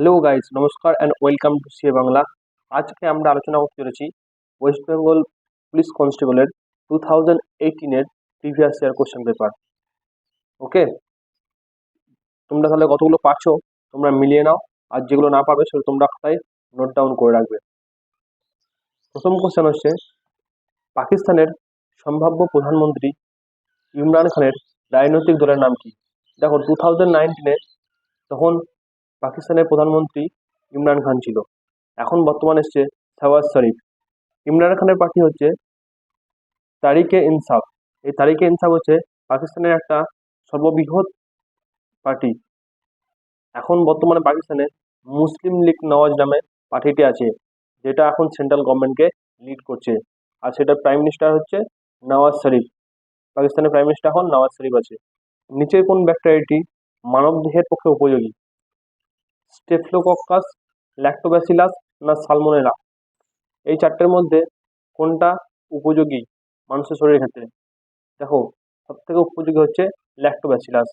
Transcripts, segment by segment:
Hello guys, নমস্কার and welcome to CA Bangla. আজকে আমরা আলোচনা করতে চলেছি ওয়েস্ট বেঙ্গল পুলিশ কনস্টেবলের 2018-এর previous year question paper. Okay, তোমরা তাহলে কতগুলো পারছো তোমরা মিলিয়ে নাও, আর যেগুলো না পারবে সেগুলো তোমরা খাতায় নোট ডাউন করে রাখবে। প্রথম কোশ্চেন হচ্ছে, পাকিস্তানের সম্ভাব্য প্রধানমন্ত্রী ইমরান খানের রাজনৈতিক দলের নাম কি? দেখো, 2019-এ তখন পাকিস্তানের প্রধানমন্ত্রী ইমরান খান ছিল, এখন বর্তমানে এসছে শাহবাজ শরীফ। ইমরান খানের পার্টি হচ্ছে তারিকে ইনসাফ। এই তারিকে ইনসাফ হচ্ছে পাকিস্তানের একটা সর্ববৃহৎ পার্টি। এখন বর্তমানে পাকিস্তানে মুসলিম লীগ নওয়াজ নামে পার্টিটি আছে, যেটা এখন সেন্ট্রাল গভর্নমেন্টকে লিড করছে, আর সেটার প্রাইম মিনিস্টার হচ্ছে নওয়াজ শরীফ। পাকিস্তানের প্রাইম মিনিস্টার এখন নওয়াজ শরীফ আছে। নিচের কোন ব্যাকটেরিয়াটি মানব দেহের পক্ষে উপযোগী? স্টেফিলোকক্কাস, ল্যাক্টোব্যাসিলাস না সালমোনেলা? এই চারটের মধ্যে কোনটা উপযোগী মানুষের শরীরের ক্ষেত্রে? দেখো, সব থেকে উপযোগী হচ্ছে ল্যাক্টোব্যাসিলাস।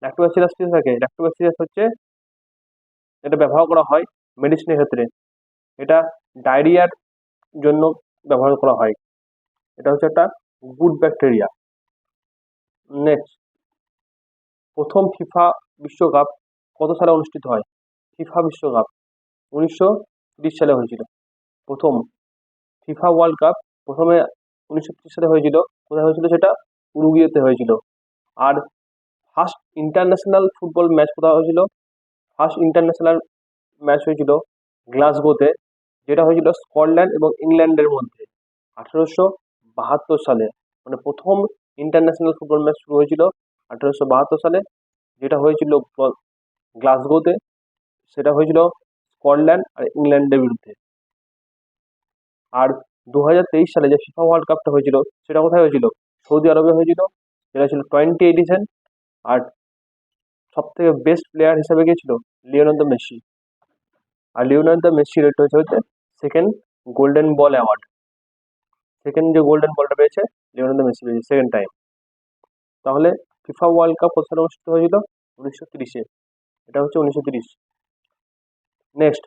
ল্যাক্টোব্যাসিলাস কি থাকে? ল্যাক্টোব্যাসিলাস হচ্ছে, এটা ব্যবহার করা হয় মেডিসিনের ক্ষেত্রে। এটা ডায়রিয়ার জন্য ব্যবহার করা হয়। এটা হচ্ছে একটা গুড ব্যাকটেরিয়া। নেক্সট, প্রথম ফিফা বিশ্বকাপ কত সালে অনুষ্ঠিত হয়? ফিফা বিশ্বকাপ 1930 সালে হয়েছিল। প্রথম ফিফা ওয়ার্ল্ড কাপ প্রথমে 1930 সালে হয়েছিল। কোথায় হয়েছিল সেটা? উরুগুয়েতে হয়েছিল। আর ফার্স্ট ইন্টারন্যাশনাল ফুটবল ম্যাচ কোথায় হয়েছিল? ফার্স্ট ইন্টারন্যাশনাল ম্যাচ হয়েছিল গ্লাসগোতে, যেটা হয়েছিল স্কটল্যান্ড এবং ইংল্যান্ডের মধ্যে 1872 সালে। মানে প্রথম ইন্টারন্যাশনাল ফুটবল ম্যাচ শুরু হয়েছিল 1872 সালে, যেটা হয়েছিল গ্লাসগোতে। সেটা হয়েছিল স্কটল্যান্ড আর ইংল্যান্ডের বিরুদ্ধে। আর 2023 সালে যে ফিফা ওয়ার্ল্ড কাপটা হয়েছিল সেটা কোথায় হয়েছিল? সৌদি আরবে হয়েছিল, যেটা ছিল 20 এডিশন। আর সব থেকে বেস্ট প্লেয়ার হিসেবে গিয়েছিল লিওনার্দো মেসি। আর লিওনার্দো মেসি রেট হচ্ছে second golden ball award. Second যে গোল্ডেন বলটা পেয়েছে লিওনার্দো মেসি পেয়েছে সেকেন্ড টাইম। তাহলে ফিফা ওয়ার্ল্ড কাপ কত সালে অনুষ্ঠিত হয়েছিল? 1930-এ। এটা হচ্ছে 1930। নেক্সট,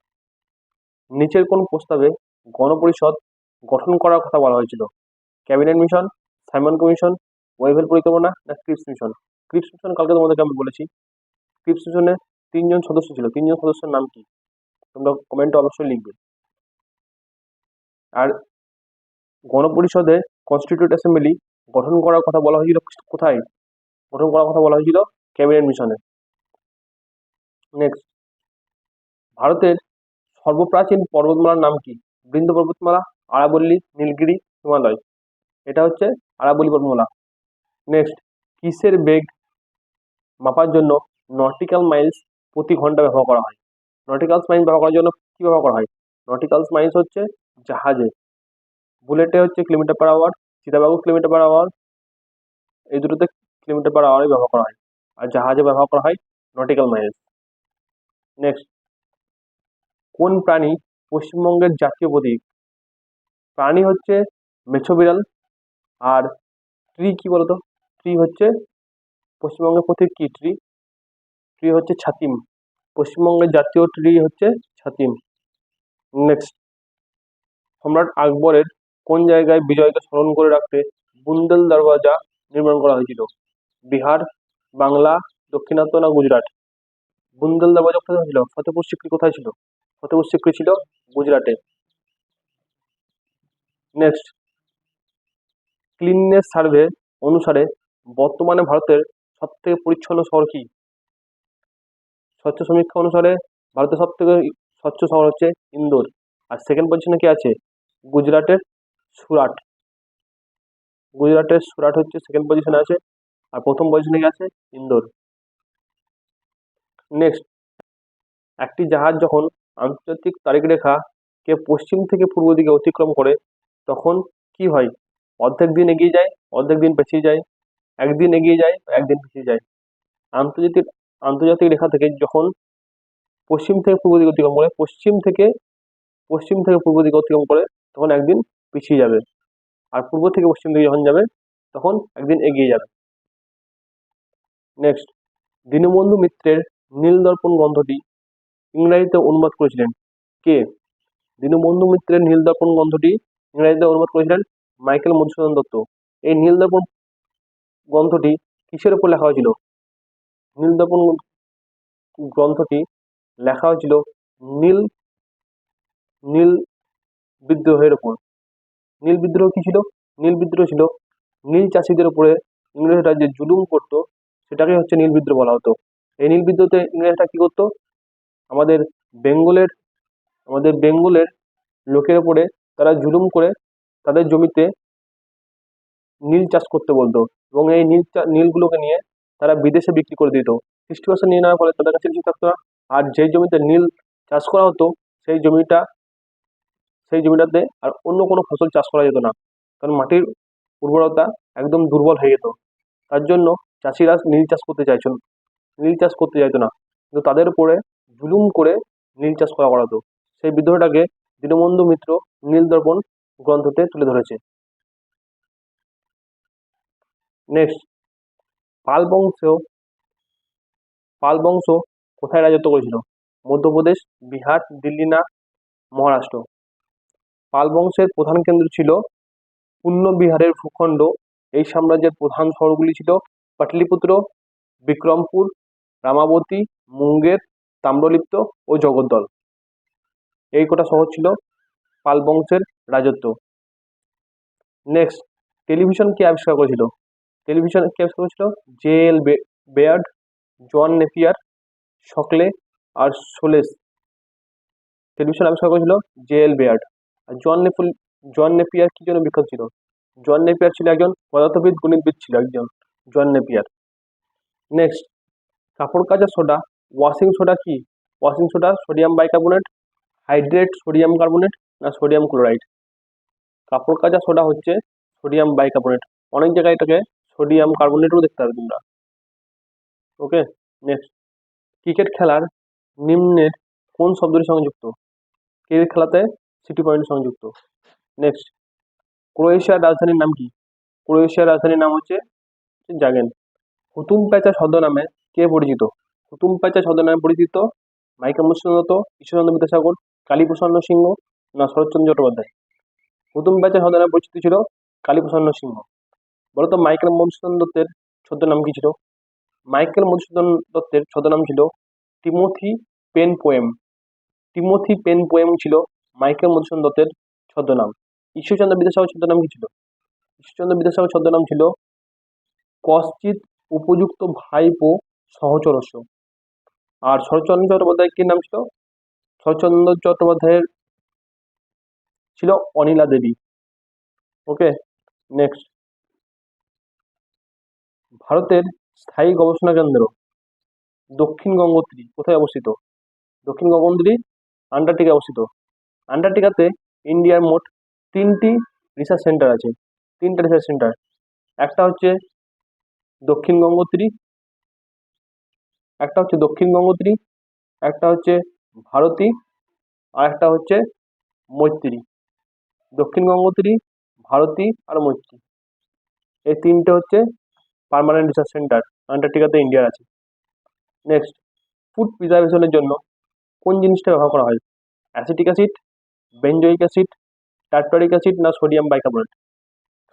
নিচের কোন প্রস্তাবে গণপরিষদ গঠন করার কথা বলা হয়েছিল? Cabinet mission, Simon commission, Wavell পরিকল্পনা না ক্রিপস মিশন? ক্রিপস মিশন কালকে তোমাদেরকে আমি বলেছি। ক্রিপস মিশনে 3জন সদস্য ছিল, 3জন সদস্যের নাম কি? তোমরা কমেন্টে অবশ্যই লিখবে। আর গণপরিষদে কনস্টিটিউট অ্যাসেম্বলি গঠন করার কথা বলা হয়েছিল কোথায়? গঠন করার কথা বলা হয়েছিল ক্যাবিনেট মিশনে। নেক্সট, ভারতের সর্বপ্রাচীন পর্বতমালার নাম কি? বৃন্দ পর্বতমালা, আরাবল্লী, নীলগিরি, হিমালয়? এটা হচ্ছে আরাবল্লী পর্বতমালা। নেক্সট, কিসের বেগ মাপার জন্য নটিক্যাল মাইলস প্রতি ঘন্টা ব্যবহার করা হয়? নটিক্যালস মাইলস ব্যবহার করার জন্য কি ব্যবহার করা হয়? নটিক্যালস মাইলস হচ্ছে জাহাজে। বুলেটে হচ্ছে কিলোমিটার পার আওয়ার, চিতাবাঘু কিলোমিটার পার আওয়ার, এই দুটোতে কিলোমিটার পার আওয়ারে ব্যবহার করা হয়। আর জাহাজে ব্যবহার করা হয় নটিক্যাল মাইলস। নেক্সট, কোন প্রাণী পশ্চিমবঙ্গের জাতীয় প্রতীক? প্রাণী হচ্ছে মেছো বিড়াল। আর ট্রি কি বলতো? ট্রি হচ্ছে পশ্চিমবঙ্গের প্রতীক কি? ট্রি ট্রি হচ্ছে ছাতিম। পশ্চিমবঙ্গের জাতীয় ট্রি হচ্ছে ছাতিম। নেক্সট, সম্রাট আকবরের কোন জায়গায় বিজয়কে স্মরণ করে রাখতে বুন্দেল দরওয়াজা নির্মাণ করা হয়েছিল? বিহার, বাংলা, দক্ষিণাত্য না গুজরাট? বুন্দেল দরওয়াজা কোথায় হয়েছিল? ফতেপুর সিক্রি কোথায় ছিল? ফতেপুর সিক্রি ছিল গুজরাটে। নেক্সট, ক্লিননেস সার্ভে অনুসারে বর্তমানে ভারতের সবথেকে পরিচ্ছন্ন শহর কি? স্বচ্ছ সমীক্ষা অনুসারে ভারতের সবথেকে স্বচ্ছ শহর হচ্ছে ইন্দোর। আর সেকেন্ড পজিশনে কি আছে? গুজরাটের সুরাট। গুজরাটের সুরাট হচ্ছে সেকেন্ড পজিশনে আছে, আর প্রথম পজিশনে কি আছে? ইন্দোর। নেক্সট, একটি জাহাজ যখন আন্তর্জাতিক তারিখ রেখা কে পশ্চিম থেকে পূর্ব দিকে অতিক্রম করে তখন কি হয়? অর্ধেক দিন এগিয়ে যায়, অর্ধেক দিন পিছিয়ে যায়, একদিন এগিয়ে যায়, একদিন পিছিয়ে যায়। আন্তর্জাতিক আন্তর্জাতিক রেখা থেকে যখন পশ্চিম থেকে পূর্ব দিকে অতিক্রম করে, পশ্চিম থেকে পূর্ব দিকে অতিক্রম করে তখন একদিন পিছিয়ে যাবে। আর পূর্ব থেকে পশ্চিম দিকে যখন যাবে তখন একদিন এগিয়ে যাবে। নেক্সট, দীনবন্ধু মিত্রের নীল দর্পণ গ্রন্থটি ইংরেজিতে অনুবাদ করেছিলেন কে? দীনবন্ধু মিত্রের নীলদর্পণ গ্রন্থটি ইংরেজিতে অনুবাদ করেছিলেন মাইকেল মধুসূদন দত্ত। এই নীলদর্পণ গ্রন্থটি কিসের উপর লেখা হয়েছিল? নীলদর্পণ গ্রন্থটি লেখা হয়েছিল নীল নীল বিদ্রোহের উপর। নীল বিদ্রোহ কি ছিল? নীল বিদ্রোহ ছিল নীল চাষিদের উপরে ইংরেজরা যে জুলুম করতো সেটাকে হচ্ছে নীল বিদ্রোহ বলা হতো। এই নীল বিদ্রোহতে ইংরেজরা কি করতো? আমাদের বেঙ্গলের লোকের উপরে তারা জুলুম করে তাদের জমিতে নীল চাষ করতে বলতো এবং এই নীলগুলোকে নিয়ে তারা বিদেশে বিক্রি করে দিত। খ্রিস্টবর্ষে নিয়ে নেওয়ার ফলে তাদের কাছে কিছু থাকতো না। আর যেই জমিতে নীল চাষ করা হতো সেই জমিটাতে আর অন্য কোনো ফসল চাষ করা যেত না, কারণ মাটির উর্বরতা একদম দুর্বল হয়ে যেত। তার জন্য চাষিরা নীল চাষ করতে চাইতো না, কিন্তু তাদের উপরে জুলুম করে নীল চাষ করাতো। সেই বিদ্রোহটাকে দীনবন্ধু মিত্র নীলদর্পণ গ্রন্থতে তুলে ধরেছে। নেক্সট, পাল বংশ কোথায় রাজত্ব করেছিল? মধ্যপ্রদেশ, বিহার, দিল্লি না মহারাষ্ট্র? পাল বংশের প্রধান কেন্দ্র ছিল পূর্ণবিহারের ভূখণ্ড। এই সাম্রাজ্যের প্রধান শহরগুলি ছিল পাটলিপুত্র, বিক্রমপুর, রামাবতী, মুঙ্গের, তাম্রলিপ্ত ও জগদ্দল। এই কটা শহর ছিল পাল বংশের রাজত্ব। নেক্সট, টেলিভিশন কে আবিষ্কার করেছিল? জে.এল. বেয়ার্ড, জন নেপিয়ার, শকলে আর সোলেস। টেলিভিশন আবিষ্কার করেছিল জে.এল. বেয়ার্ড। আর জন নেপিয়ার কি জন্য বিখ্যাত ছিল? জন নেপিয়ার ছিল একজন পদার্থবিদ, গণিতবিদ ছিল একজন জন নেপিয়ার। নেক্সট, কাপড় কাচা সোডা, ওয়াশিং সোডা কি? Washing soda sodium bicarbonate, hydrate sodium carbonate না সোডিয়াম ক্লোরাইড? কাপড় কাচা সোডা হচ্ছে সোডিয়াম বাইকার্বনেট। অনেক জায়গায় এটাকে সোডিয়াম কার্বনেটও দেখতে পাবে তোমরা। ওকে, নেক্সট, ক্রিকেট খেলার নিম্নের কোন শব্দটির সঙ্গে যুক্ত? ক্রিকেট খেলাতে সিটি পয়েন্ট সংযুক্ত। নেক্সট, ক্রোয়েশিয়ার রাজধানীর নাম কি? ক্রোয়েশিয়ার রাজধানীর নাম হচ্ছে জাগেন। হুতুম প্যাঁচা ছদ্মনামে কে পরিচিত? হুতুম প্যাঁচা ছদ্মনামে পরিচিত মাইকেল মধুসূদন দত্ত, ঈশ্বরচন্দ্র বিদ্যাসাগর, কালীপ্রসন্ন সিংহ না শরৎচন্দ্র চট্টোপাধ্যায়? হুতুম প্যাঁচা ছদ্মনামে পরিচিত ছিল কালীপ্রসন্ন সিংহ। বলতো মাইকেল মধুসূদন দত্তের ছদ্মনাম কি ছিল? মাইকেল মধুসূদন দত্তের ছদ্মনাম ছিল Timothy Penpoem. Timothy Penpoem ছিল মাইকেল মধুসূদন দত্তের ছদ্মনাম। ঈশ্বরচন্দ্র বিদ্যাসাগর ছদ্মনাম কি ছিল? ঈশ্বরচন্দ্র বিদ্যাসাগর ছদ্মনাম ছিল কশ্চিৎ উপযুক্ত ভাইপো সহচরস্য। আর শরৎচন্দ্র চট্টোপাধ্যায় কি নাম ছিল? শরৎচন্দ্র চট্টোপাধ্যায়ের ছিল অনিলা দেবী। ওকে, নেক্সট, ভারতের স্থায়ী গবেষণা কেন্দ্র দক্ষিণ গঙ্গোত্রী কোথায় অবস্থিত? দক্ষিণ গঙ্গোত্রী আন্টার্কটিকায় অবস্থিত। আন্টার্কটিকাতে ইন্ডিয়ার মোট তিনটি রিসার্চ সেন্টার আছে। একটা হচ্ছে দক্ষিণ গঙ্গোত্রী, একটা হচ্ছে ভারতী, আর একটা হচ্ছে মৈত্রী। দক্ষিণ গঙ্গোত্রী, ভারতী আর মৈত্রী, এই তিনটে হচ্ছে পার্মানেন্ট রিসার্চ সেন্টার আন্টার্কটিকাতে ইন্ডিয়ার আছে। নেক্সট, ফুড প্রিজার্ভেশনের জন্য কোন জিনিসটা ব্যবহার করা হয়? Acetic acid, benzoic acid, tartaric acid না সোডিয়াম বাইকার্বনেট?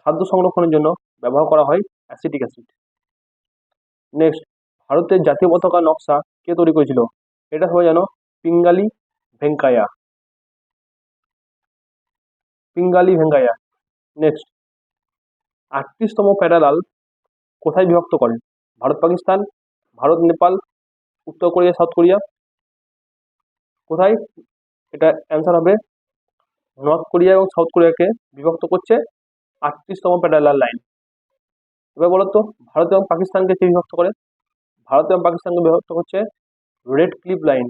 খাদ্য সংরক্ষণের জন্য ব্যবহার করা হয় অ্যাসিটিক অ্যাসিড। নেক্সট, ভারতের জাতীয় পতাকা নকশা কে তৈরি করেছিল? এটা সবাই জানো, পিঙ্গালি ভেঙ্কাইয়া। নেক্সট, 38তম প্যারালাল কোথায় বিভক্ত করেন? ভারত পাকিস্তান, ভারত নেপাল, উত্তর কোরিয়া, সাউথ কোরিয়া? কোথায়? এটা অ্যান্সার হবে নর্থ কোরিয়া এবং সাউথ কোরিয়াকে বিভক্ত করছে 38তম প্যারালাল লাইন। এবার বলো তো ভারত এবং পাকিস্তানকে কে বিভক্ত করে? ভারত এবং পাকিস্তানকে বিভক্ত করছে রেড ক্লিফ লাইন।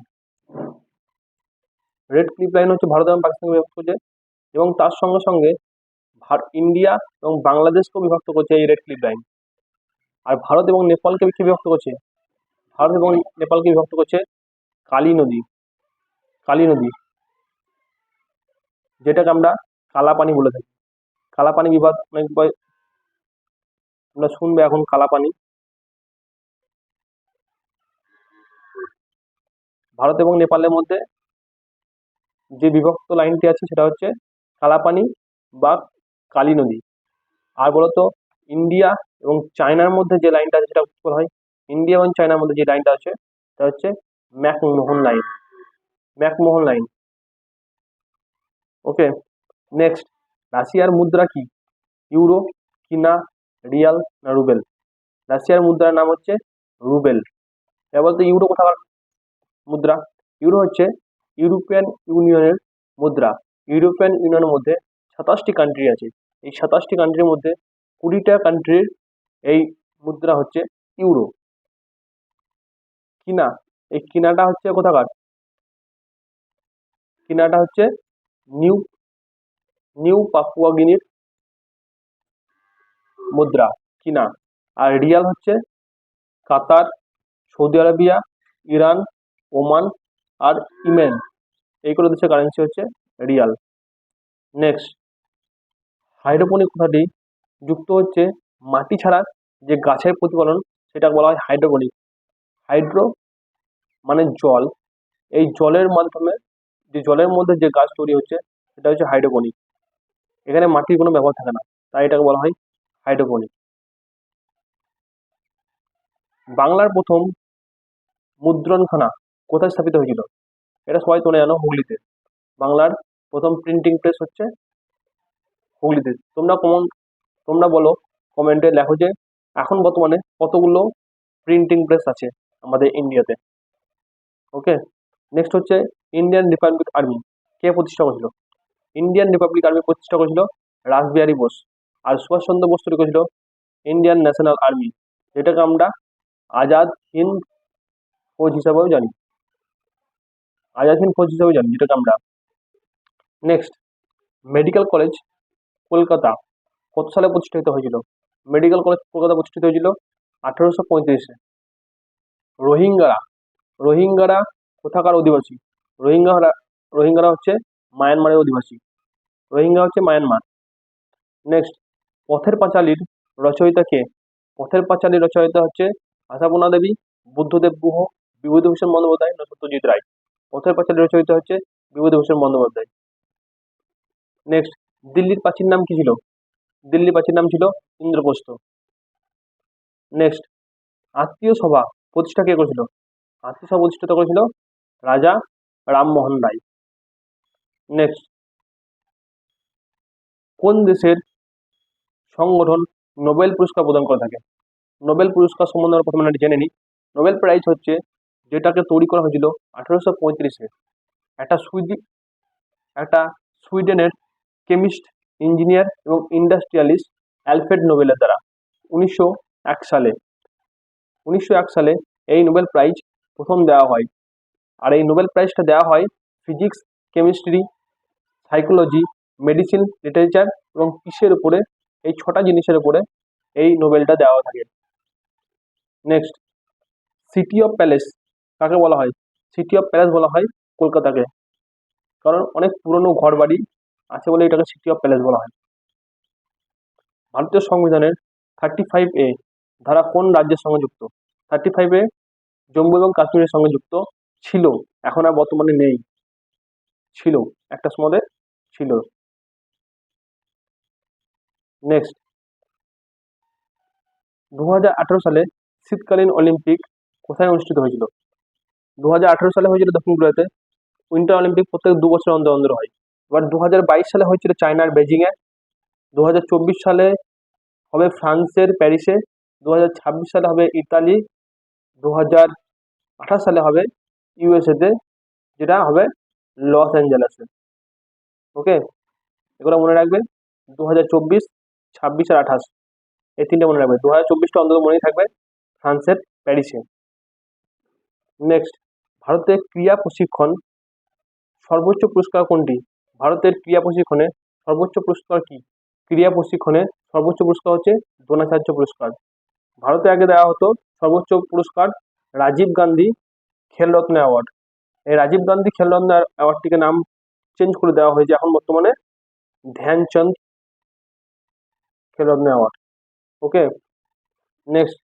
হচ্ছে ভারত এবং পাকিস্তানকে বিভক্ত করছে, এবং তার সঙ্গে সঙ্গে ইন্ডিয়া এবং বাংলাদেশকেও বিভক্ত করছে এই রেড ক্লিফ লাইন। আর ভারত এবং নেপালকে বিভক্ত করছে কালী নদী, যেটাকে আমরা কালাপানি বলে থাকি। কালাপানি বিবাদ অনেকবার তোমরা শুনবে এখন, কালাপানি। ভারত এবং নেপালের মধ্যে যে বিভক্ত লাইনটি আছে সেটা হচ্ছে কালাপানি বা কালী নদী। আর বলতো ইন্ডিয়া এবং চায়নার মধ্যে যে লাইনটা আছে সেটা বলা হয়, ইন্ডিয়া এবং চায়নার মধ্যে যে লাইনটা আছে সেটা হচ্ছে McMahon line. McMahon line. Okay, next, রাশিয়ার মুদ্রা কি? ইউরো, কিনা, রিয়াল না রুবেল? রাশিয়ার মুদ্রার নাম হচ্ছে রুবেল। এবার বলতো ইউরো কোথাকার মুদ্রা? ইউরো হচ্ছে ইউরোপিয়ান ইউনিয়নের মুদ্রা। ইউরোপিয়ান ইউনিয়নের মধ্যে 27টি কান্ট্রি আছে। এই 27টি কান্ট্রির মধ্যে 20টা কান্ট্রির এই মুদ্রা হচ্ছে ইউরো। কিনা, এই কিনাটা হচ্ছে কোথাকার? কিনাটা হচ্ছে নিউ নিউ পাপুয়া গিনির মুদ্রা কিনা। আর রিয়াল হচ্ছে কাতার, সৌদি আরবিয়া, ইরান, ওমান আর ইয়েমেন, এইগুলো দেশের কারেন্সি হচ্ছে রিয়াল। নেক্সট, হাইড্রোপনিক কথাটি যুক্ত হচ্ছে মাটি ছাড়া যে গাছের প্রতিপালন, সেটা বলা হয় হাইড্রোপনিক। হাইড্রো মানে জল, এই জলের মাধ্যমে যে জলের মধ্যে যে গাছ তৈরি হচ্ছে সেটা হচ্ছে হাইড্রোপনিক। এখানে মাটির কোনো ব্যবহার থাকে না, তাই এটাকে বলা হয় হাইড্রোপনিক। বাংলার প্রথম মুদ্রণখানা কোথায় স্থাপিত হয়েছিল? এটা সবাই তোমরা জানো, হুগলিতে। বাংলার প্রথম প্রিন্টিং প্রেস হচ্ছে হুগলিতে। তোমরা বলো, কমেন্টে লেখো যে এখন বর্তমানে কতগুলো প্রিন্টিং প্রেস আছে আমাদের ইন্ডিয়াতে। ওকে, নেক্সট হচ্ছে ইন্ডিয়ান রিপাবলিক আর্মি কে প্রতিষ্ঠা করেছিল? ইন্ডিয়ান রিপাবলিক আর্মি প্রতিষ্ঠা করেছিল রাসবিহারী বোস। আর সুভাষচন্দ্র বোস তৈরি করেছিল ইন্ডিয়ান ন্যাশনাল আর্মি, যেটাকে আমরা আজাদ হিন্দ ফৌজ হিসাবেও জানি। আজাদ হিন্দ ফৌজ হিসাবেও জানি যেটাকে আমরা। নেক্সট, মেডিকেল কলেজ কলকাতা কত সালে প্রতিষ্ঠিত হয়েছিল? মেডিকেল কলেজ কলকাতা প্রতিষ্ঠিত হয়েছিল 1835-এ। রোহিঙ্গারা রোহিঙ্গারা কোথাকার অধিবাসী? রোহিঙ্গারা রোহিঙ্গারা হচ্ছে মায়ানমারের অধিবাসী। রোহিঙ্গা হচ্ছে মায়ানমার। নেক্সট, পথের পাঁচালীর রচয়িতা কে? পথের পাঁচালীর রচয়িতা হচ্ছে আশাপূর্ণা দেবী, বুদ্ধদেব গুহ, বিভূতিভূষণ বন্দ্যোপাধ্যায় না সত্যজিৎ রায়? পথের পাঁচালীর রচয়িতা হচ্ছে বিভূতিভূষণ বন্দ্যোপাধ্যায়। নেক্সট, দিল্লির প্রাচীন নাম কি ছিল? দিল্লির প্রাচীন নাম ছিল ইন্দ্রপ্রস্থ। নেক্সট, আত্মীয় সভা প্রতিষ্ঠা কে করেছিল? আত্মীয় সভা প্রতিষ্ঠিত করেছিল রাজা রামমোহন রায়। নেক্সট, কোন দেশের সংগঠন নোবেল পুরস্কার প্রদান করে থাকে? নোবেল পুরস্কার সম্বন্ধে আমরা প্রথমে জেনে নিই। নোবেল প্রাইজ হচ্ছে যেটাকে তৈরি করা হয়েছিল 1835-এ একটা সুইডেনের কেমিস্ট, ইঞ্জিনিয়ার এবং ইন্ডাস্ট্রিয়ালিস্ট অ্যালফ্রেড নোবেলের দ্বারা 1901 সালে এই নোবেল প্রাইজ প্রথম দেওয়া হয়। আর এই নোবেল প্রাইজটা দেওয়া হয় physics, chemistry, psychology, medicine, literature এবং পিসের উপরে, এই 6টা জিনিসের উপরে এই নোবেলটা দেওয়া থাকে। নেক্সট, সিটি অফ প্যালেস কাকে বলা হয়? সিটি অফ প্যালেস বলা হয় কলকাতাকে, কারণ অনেক পুরনো ঘর বাড়ি আছে বলে এটাকে সিটি অফ প্যালেস বলা হয়। ভারতীয় সংবিধানের 35A ধারা কোন রাজ্যের সঙ্গে যুক্ত? 35A জম্মু এবং কাশ্মীরের সঙ্গে যুক্ত ছিল, এখন আর বর্তমানে নেই। ছিল, একটা সময় ছিল। নেক্সট, 2018 সালে শীতকালীন অলিম্পিক কোথায় অনুষ্ঠিত হয়েছিল? 2018 সালে হয়েছিল দক্ষিণ কোরিয়াতে। উইন্টার অলিম্পিক প্রত্যেক 2 বছর অন্তর অন্তর হয়। এবার 2022 সালে হয়েছিল চায়নার বেজিংয়ে। 2024 সালে হবে ফ্রান্সের প্যারিসে। 2026 সালে হবে ইতালি। 2028 সালে হবে ইউএসএতে, যেটা হবে লস অ্যাঞ্জেলেসে। ওকে, এগুলো মনে রাখবে। 2024, 26 আর 28, এই 3টে মনে রাখবে। 2024টা অন্তত মনেই থাকবে, ফ্রান্সের প্যারিসে। নেক্সট, ভারতের ক্রীড়া প্রশিক্ষণ সর্বোচ্চ পুরস্কার কোনটি? ভারতের ক্রীড়া প্রশিক্ষণে সর্বোচ্চ পুরস্কার কি? ক্রীড়া প্রশিক্ষণে সর্বোচ্চ পুরস্কার হচ্ছে দ্রোণাচার্য পুরস্কার। ভারতে আগে দেওয়া হতো সর্বোচ্চ পুরস্কার রাজীব গান্ধী খেলরত্ন অ্যাওয়ার্ড। এই রাজীব গান্ধী খেলরত্ন অ্যাওয়ার্ডটিকে নাম চেঞ্জ করে দেওয়া হয়েছে এখন বর্তমানে ধ্যানচাঁদ খেলরত্ন অ্যাওয়ার্ড। ওকে, নেক্সট,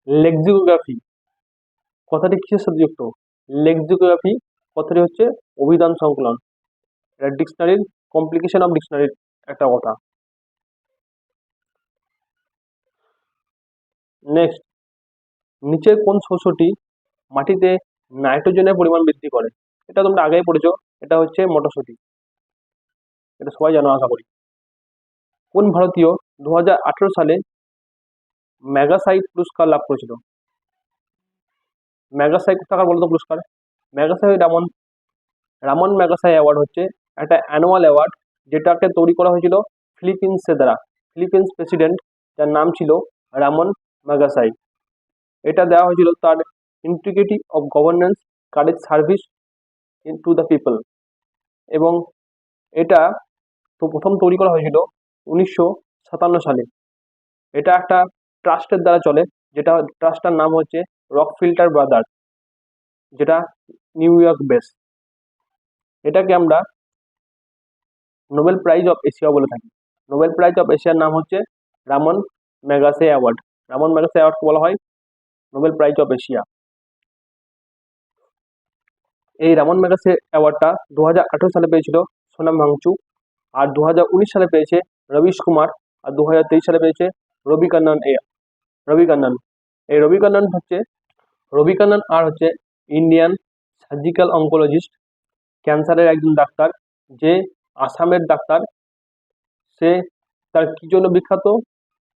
লেক্সিকোগ্রাফি কথাটি কিসের সাথে যুক্ত? লেক্সিকোগ্রাফি কথাটি হচ্ছে অভিধান সংকলন। এটা ডিকশনারির কমপ্লিকেশন অফ ডিকশনারির একটা কথা। নেক্সট, নিচের কোন শস্যটি মাটিতে নাইট্রোজেনের পরিমাণ বৃদ্ধি করে? এটা তোমরা আগেই পড়েছো, এটা হচ্ছে মটরশুঁটি, এটা সবাই জানো আশা করি। কোন ভারতীয় 2018 সালে ম্যাগাসাইট পুরস্কার লাভ করেছিল? ম্যাগাসাই টাকা বলতো পুরস্কার? ম্যাগাসাই রামন ম্যাগাসাই অ্যাওয়ার্ড হচ্ছে একটা অ্যানুয়াল অ্যাওয়ার্ড, যেটাকে তৈরি করা হয়েছিল ফিলিপিন্সের দ্বারা। ফিলিপিন্স প্রেসিডেন্ট, যার নাম ছিল রামন ম্যাগাসাই। এটা দেওয়া হয়েছিল তার integrity of governance, courage service to the people. এবং এটা তো প্রথম তৈরি করা হয়েছিল 1957 সালে। এটা একটা ট্রাস্টের দ্বারা চলে, যেটা ট্রাস্টটার নাম হচ্ছে রকফিল্টার ব্রাদার্স, যেটা নিউ ইয়র্ক বেস। এটাকে আমরা নোবেল প্রাইজ অফ এশিয়া বলে থাকি। নোবেল প্রাইজ অফ এশিয়ার নাম হচ্ছে রামন ম্যাগাসে অ্যাওয়ার্ড। রামন ম্যাগাসে অ্যাওয়ার্ডকে বলা হয় নোবেল প্রাইজ অফ এশিয়া। এই রামন ম্যাগাসে অ্যাওয়ার্ডটা 2018 সালে পেয়েছিল সোনাম ভাংচুক, আর 2019 সালে পেয়েছে রবিশ কুমার, আর 2023 সালে পেয়েছে রবি কান্নান। এই রবি কান্নান আর হচ্ছে ইন্ডিয়ান সার্জিক্যাল অঙ্কোলজিস্ট, ক্যান্সারের একজন ডাক্তার, যে আসামের ডাক্তার। সে তার কি জন্য বিখ্যাত?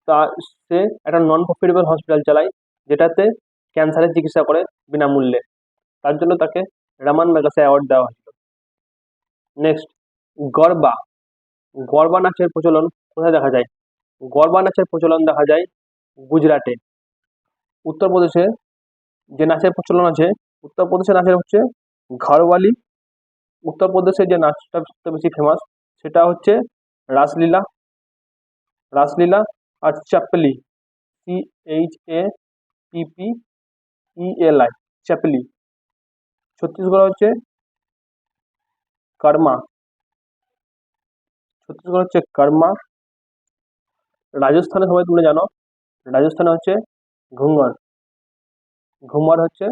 তা সে একটা নন প্রফিটেবল হসপিটাল চালায়, যেটাতে ক্যান্সারের চিকিৎসা করে বিনামূল্যে। তার জন্য তাকে রামান ম্যাগাসে অ্যাওয়ার্ড দেওয়া হয়েছিল। নেক্সট, গরবা। গরবা নাচের প্রচলন কোথায় দেখা যায়? গরবা নাচের প্রচলন দেখা যায় গুজরাটে। উত্তরপ্রদেশে যে নাচের প্রচলন আছে, উত্তরপ্রদেশের নাচের হচ্ছে ঘরওয়ালি। উত্তরপ্রদেশে যে নাচটা সবচেয়ে বেশি ফেমাস সেটা হচ্ছে রাসলীলা। আর চাপলি, CHAPPELI, চাপলি। ছত্তিশগড় হচ্ছে কর্মা। রাজস্থানে সবাই তোমরা জানো, রাজস্থানে হচ্ছে ঘুমর। ঘুমর হচ্ছে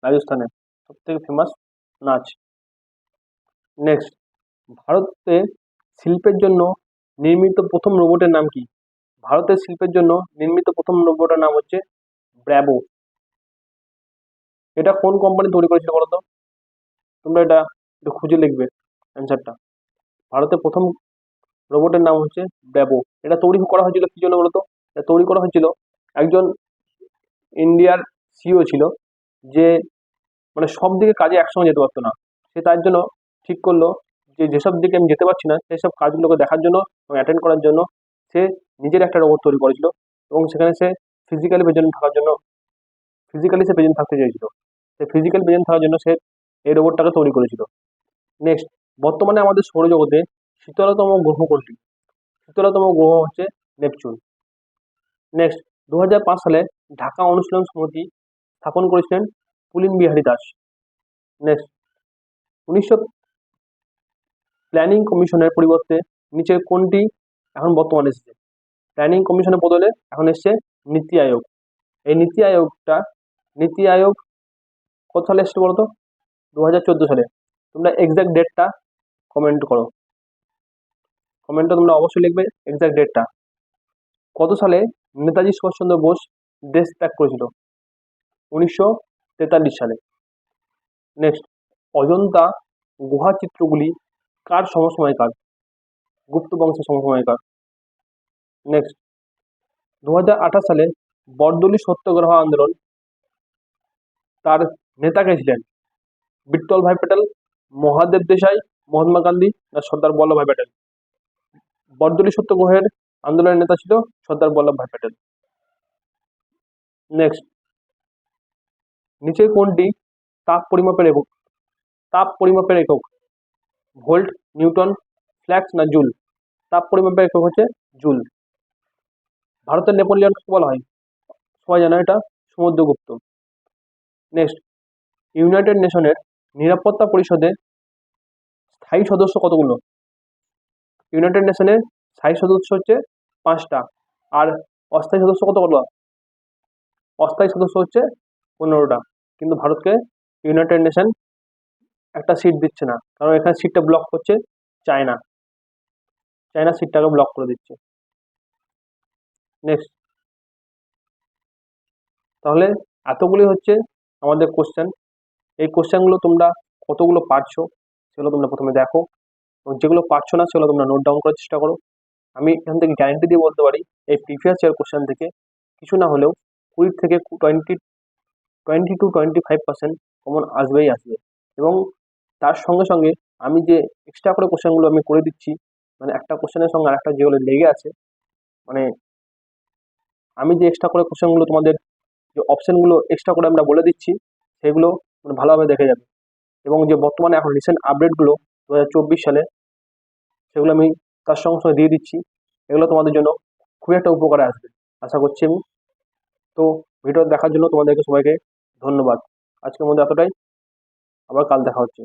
রাজস্থানের সব থেকে ফেমাস নাচ। নেক্সট, ভারতে শিল্পের জন্য নির্মিত প্রথম রোবটের নাম কি? ভারতের শিল্পের জন্য নির্মিত প্রথম রোবটের নাম হচ্ছে ব্র্যাভো। এটা কোন কোম্পানি তৈরি করেছিল বলতো? তোমরা এটা একটু খুঁজে লিখবে অ্যান্সারটা। ভারতের প্রথম রোবটের নাম হচ্ছে ব্র্যাভো। এটা তৈরি করা হয়েছিল কি জন্য বলতো? এটা তৈরি করা হয়েছিল একজন ইন্ডিয়ার সিও ছিল, যে মানে সব দিকে কাজে একসঙ্গে যেতে পারতো না। সে তার জন্য ঠিক করলো যে যেসব দিকে আমি যেতে পারছি না সেই সব কাজগুলোকে দেখার জন্য এবং অ্যাটেন্ড করার জন্য সে নিজের একটা রোবট তৈরি করেছিল, এবং সেখানে সে ফিজিক্যালি প্রেজেন্ট থাকার জন্য সে প্রেজেন্ট থাকতে চেয়েছিল। সে ফিজিক্যাল প্রেজেন্ট থাকার জন্য সে এই রোবটটাকে তৈরি করেছিল। নেক্সট, বর্তমানে আমাদের সৌরজগতে শীতলতম গ্রহ কোনটি? শীতলতম গ্রহ হচ্ছে নেপচুন। নেক্সট, 2005 সালে ঢাকা অনুশীলন সমিতি স্থাপন করেছিলেন পুলিন বিহারী দাস। নেক্সট, 1900 প্ল্যানিং কমিশনের পরিবর্তে নিচের কোনটি এখন বর্তমানে এসেছে? প্ল্যানিং কমিশনের বদলে এখন এসছে নীতি আয়োগ। এই নীতি আয়োগ কত সালে এসছে বলতো? 2014 সালে। তোমরা এক্সাক্ট ডেটটা কমেন্ট করো, কমেন্টে তোমরা অবশ্যই লিখবে এক্সাক্ট ডেটটা। কত সালে নেতাজি সুভাষচন্দ্র বোস দেশ ত্যাগ করেছিল? 1943 সালে। নেক্সট, অজন্তা গুহা চিত্রগুলি কার সমসময়কার? গুপ্ত বংশের সমসময়কার। নেক্সট, 2018 সালে বরদলি সত্যাগ্রহ আন্দোলন তার নেতা কে ছিলেন? বিট্টল ভাই প্যাটেল, মহাদেব দেশাই, মহাত্মা গান্ধী না সর্দার বল্লভভাই প্যাটেল? বরদলি সত্যাগ্রহের আন্দোলনের নেতা ছিল সর্দার বল্লভভাই প্যাটেল। নেক্সট, নিচের কোনটি তাপ পরিমাপের একক? ভোল্ট, নিউটন, ফ্ল্যাক্স না জুল? তাপ পরিমাপের একক হচ্ছে জুল। ভারতের নেপোলিয়ন বলা হয়, সবাই জানো এটা সমুদ্রগুপ্ত। নেক্সট, ইউনাইটেড নেশনের নিরাপত্তা পরিষদে স্থায়ী সদস্য কতগুলো? ইউনাইটেড নেশনের স্থায়ী সদস্য হচ্ছে 5টা, আর অস্থায়ী সদস্য কতগুলো? অস্থায়ী সদস্য হচ্ছে 15টা, কিন্তু ভারতকে ইউনাইটেড নেশন একটা সিট দিচ্ছে না, কারণ এখানে সিটটা ব্লক করছে চায়না। চায়না সিটটাকে ব্লক করে দিচ্ছে। নেক্সট, তাহলে এতগুলি হচ্ছে আমাদের কোশ্চেন। এই কোশ্চেনগুলো তোমরা কতগুলো পারছো সেগুলো তোমরা প্রথমে দেখো, এবং যেগুলো পারছো না সেগুলো তোমরা নোট ডাউন করার চেষ্টা করো। আমি এখান থেকে গ্যারান্টি দিয়ে বলতে পারি এই প্রিভিয়াস ইয়ার কোশ্চেন থেকে কিছু না হলেও 20 থেকে 20 to 25% কমন আসবেই আসবে। এবং তার সঙ্গে সঙ্গে আমি যে এক্সট্রা করে কোশ্চেনগুলো আমি করে দিচ্ছি, মানে একটা কোশ্চেনের সঙ্গে আরেকটা যেগুলো লেগে আছে, মানে আমি যে এক্সট্রা করে কোশ্চেনগুলো তোমাদের যে অপশনগুলো এক্সট্রা করে আমরা বলে দিচ্ছি, সেগুলো মানে ভালোভাবে দেখে যাবে। এবং যে বর্তমানে এখন রিসেন্ট আপডেটগুলো 2024 সালে, সেগুলো আমি তার সঙ্গে সঙ্গে দিয়ে দিচ্ছি। এগুলো তোমাদের জন্য খুবই একটা উপকারে আসবে আশা করছি আমি। তো ভিডিও দেখার জন্য তোমাদেরকে সবাইকে ধন্যবাদ। আজকের মধ্যে এতটাই, আবার কাল দেখা হচ্ছে।